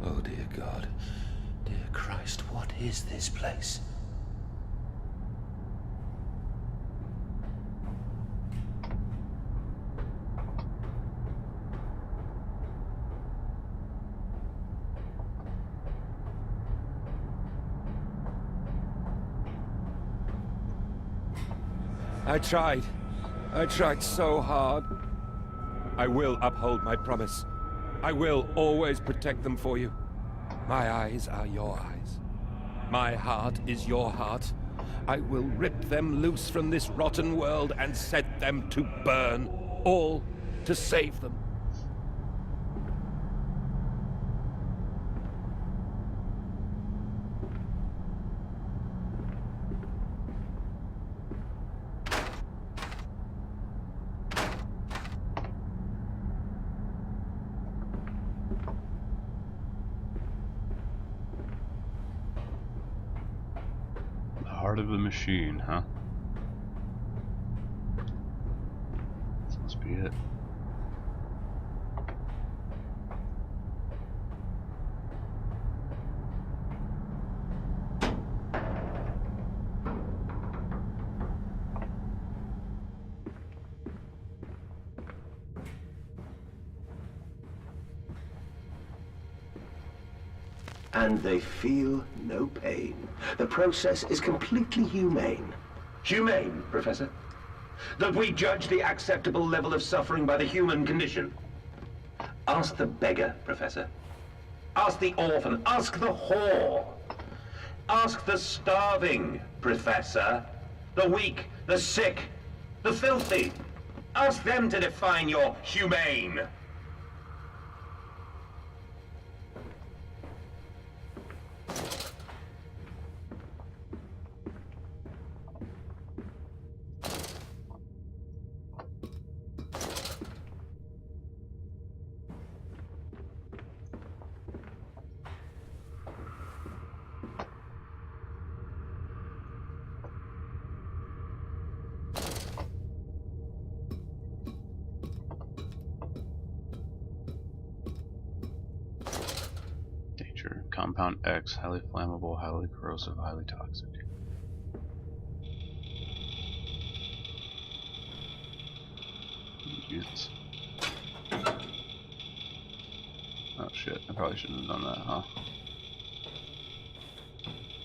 Oh, dear God. Dear Christ, what is this place? I tried so hard. I will uphold my promise. I will always protect them for you. My eyes are your eyes. My heart is your heart. I will rip them loose from this rotten world and set them to burn, all to save them. Heart of the machine, huh? This must be it. And they feel no pain. The process is completely humane. Humane, Professor? That we judge the acceptable level of suffering by the human condition. Ask the beggar, Professor. Ask the orphan. Ask the whore. Ask the starving, Professor. The weak, the sick, the filthy. Ask them to define your humane. Compound X, highly flammable, highly corrosive, highly toxic. Jesus. Oh shit, I probably shouldn't have done that, huh?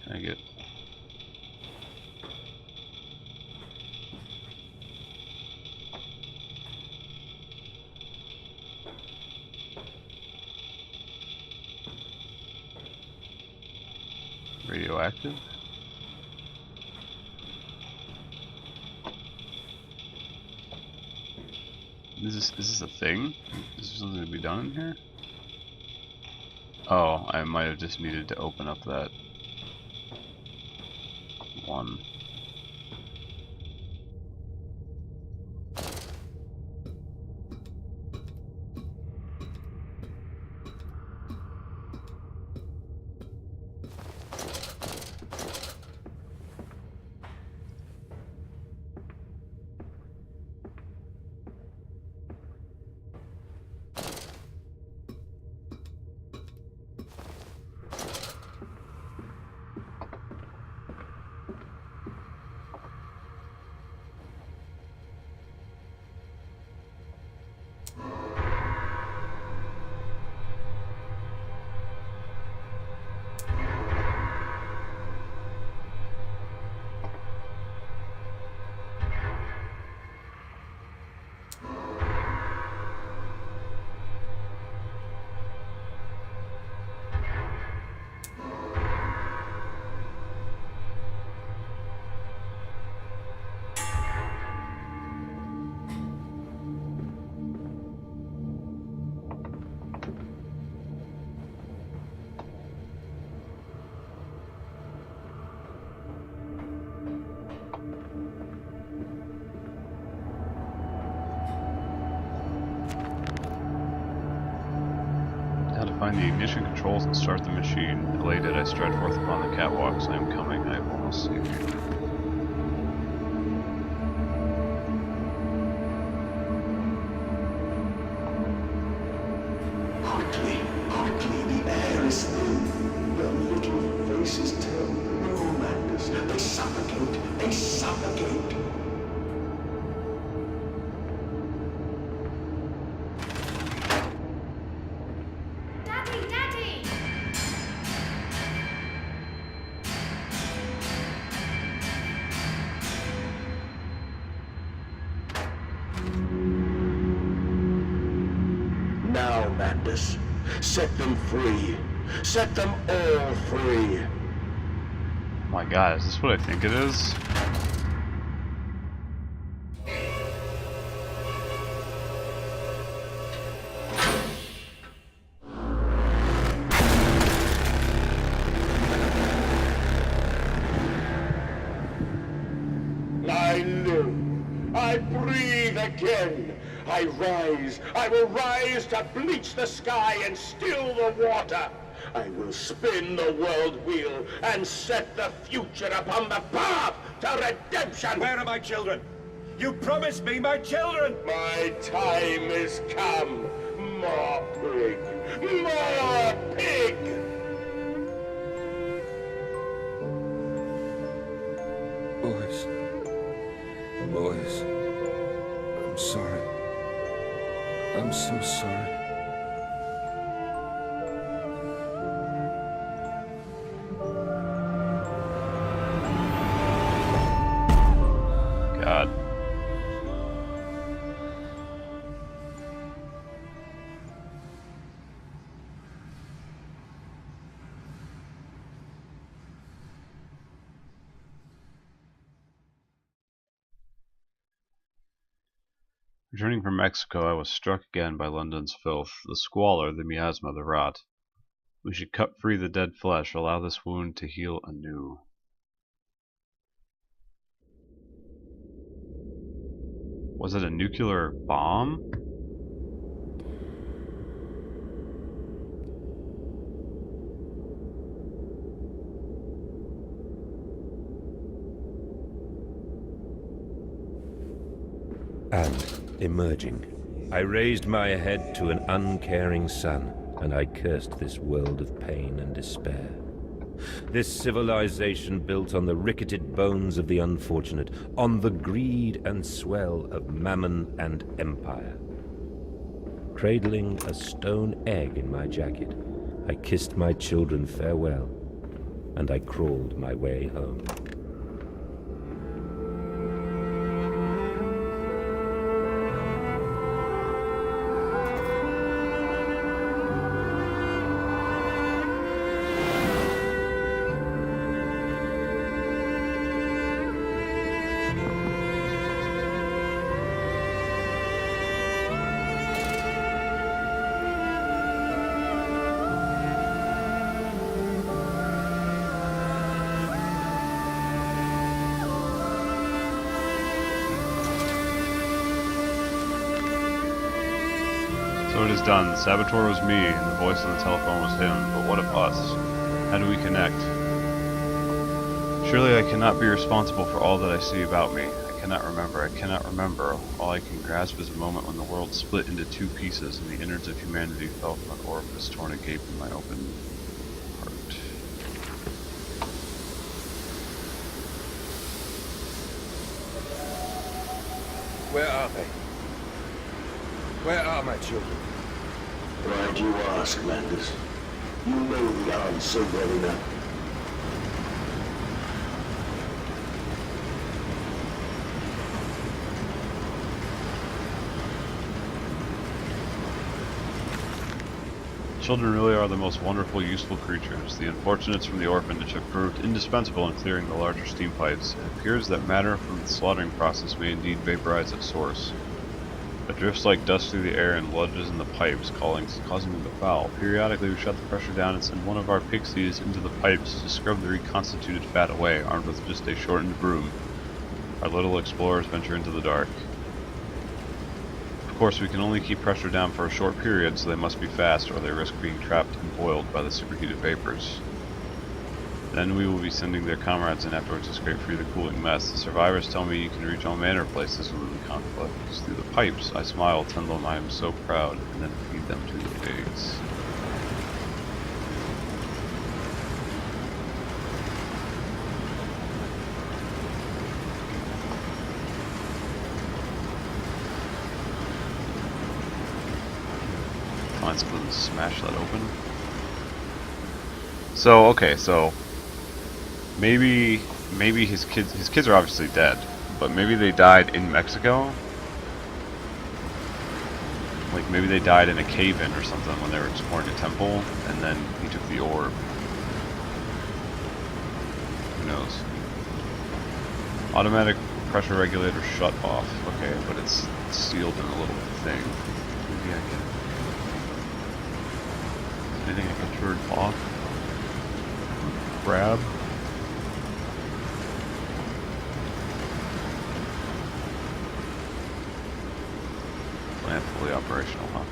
Can I get... radioactive? Is this a thing? Is there something to be done in here? Oh, I might have just needed to open up that one. Find the ignition controls and start the machine. Elated, I stride forth upon the catwalks. I am coming. I have almost saved you. Quickly, quickly, the air is listening? The little faces tell. No, Mandus. They suffocate. They suffocate. Daddy, Daddy! Now, Mandus. Set them free. Set them all free. Oh my god, is this what I think it is? I live. I breathe again. I rise. I will rise to bleach the sky and still the water. I will spin the world wheel and set the future upon the path to redemption. Where are my children? You promised me my children! My time is come. More pig. More pig. Boys. Boys. I'm sorry. I'm so sorry. God. Returning from Mexico, I was struck again by London's filth, the squalor, the miasma, the rot. We should cut free the dead flesh, allow this wound to heal anew. Was it a nuclear bomb? And, emerging, I raised my head to an uncaring sun, and I cursed this world of pain and despair. This civilization built on the ricketed bones of the unfortunate, on the greed and swell of mammon and empire. Cradling a stone egg in my jacket, I kissed my children farewell, and I crawled my way home. So it is done. The saboteur was me, and the voice on the telephone was him. But what of us? How do we connect? Surely I cannot be responsible for all that I see about me. I cannot remember. I cannot remember. All I can grasp is a moment when the world split into two pieces, and the innards of humanity fell from an orifice torn agape in my open heart. Where are they? Where are my children? Why do you ask, Mandus? You know the answer well enough. Children really are the most wonderful, useful creatures. The unfortunates from the orphanage have proved indispensable in clearing the larger steam pipes. It appears that matter from the slaughtering process may indeed vaporize at source. It drifts like dust through the air and lodges in the pipes, causing them to foul. Periodically, we shut the pressure down and send one of our pixies into the pipes to scrub the reconstituted fat away, armed with just a shortened broom. Our little explorers venture into the dark. Of course, we can only keep pressure down for a short period, so they must be fast, or they risk being trapped and boiled by the superheated vapors. Then we will be sending their comrades in afterwards to scrape free the cooling mess. The survivors tell me you can reach all manner of places within the conflict. Through the pipes, I smile, tell them I am so proud, and then feed them to the pigs. find something to smash that open. So, okay, so maybe his kids are obviously dead, but maybe they died in Mexico. Like maybe they died in a cave-in or something when they were exploring a temple, and then he took the orb. Who knows? Automatic pressure regulator shut off. Okay, but it's sealed in a little thing. Maybe I can. Anything I can turn off? Grab? Plant fully operational, huh?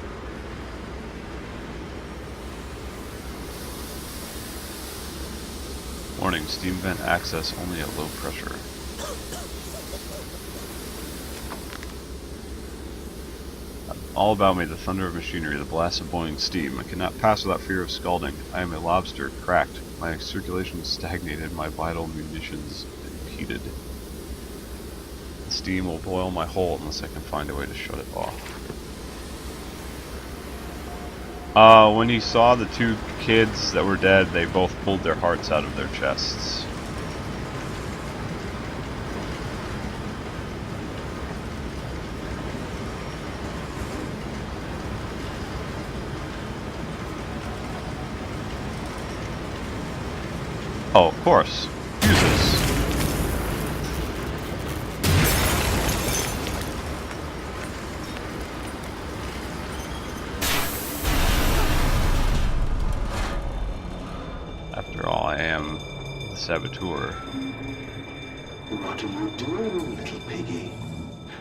Warning, steam vent access only at low pressure. All about me, the thunder of machinery, the blast of boiling steam. I cannot pass without fear of scalding. I am a lobster, cracked. My circulation is stagnated, my vital munitions impeded. The steam will boil my hull unless I can find a way to shut it off. When he saw the two kids that were dead, they both pulled their hearts out of their chests. Oh, of course. Jesus. After all, I am the saboteur. What are you doing, little piggy?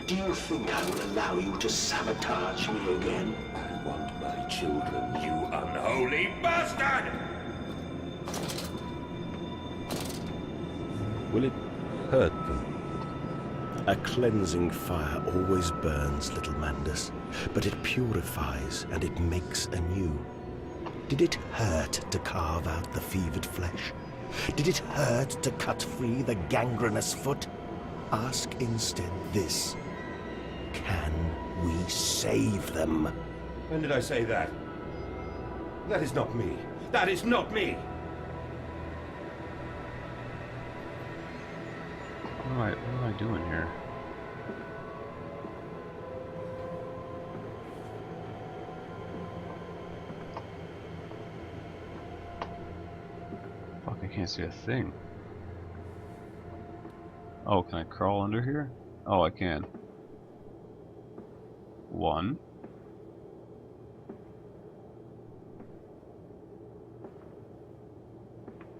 Do you think I will allow you to sabotage me again? I want my children, you unholy bastard! Will it hurt them? A cleansing fire always burns, little Mandus, but it purifies and it makes anew. Did it hurt to carve out the fevered flesh? Did it hurt to cut free the gangrenous foot? Ask instead this. Can we save them? When did I say that? That is not me. That is not me! What am I doing here? Fuck, I can't see a thing. Oh, can I crawl under here? Oh, I can. 1.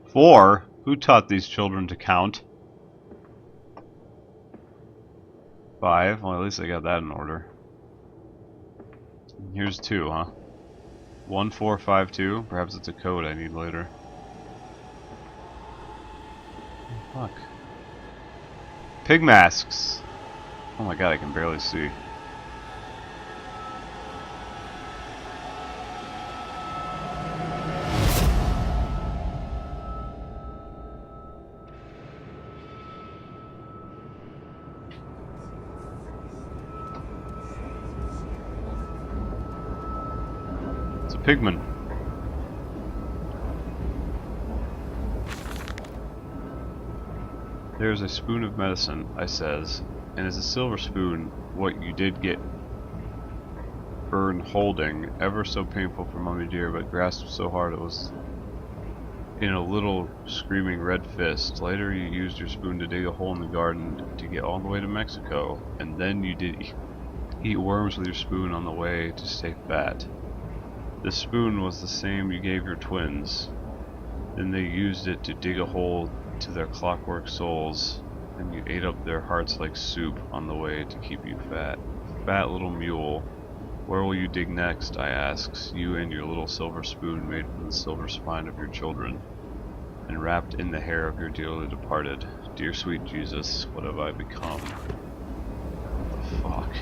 4? Who taught these children to count? 5. Well, at least I got that in order. Here's 2, huh? 1452. Perhaps it's a code I need later. Oh, fuck. Pig masks! Oh my god, I can barely see. Pigman. There's a spoon of medicine, I says, and as a silver spoon, what you did get burned holding, ever so painful for Mummy dear, but grasped so hard it was in a little screaming red fist. Later you used your spoon to dig a hole in the garden to get all the way to Mexico, and then you did eat worms with your spoon on the way to stay fat. The spoon was the same you gave your twins. Then they used it to dig a hole to their clockwork souls, and you ate up their hearts like soup on the way to keep you fat. Fat little mule, where will you dig next, I asks, you and your little silver spoon made from the silver spine of your children, and wrapped in the hair of your dearly departed. Dear sweet Jesus, what have I become? What the fuck?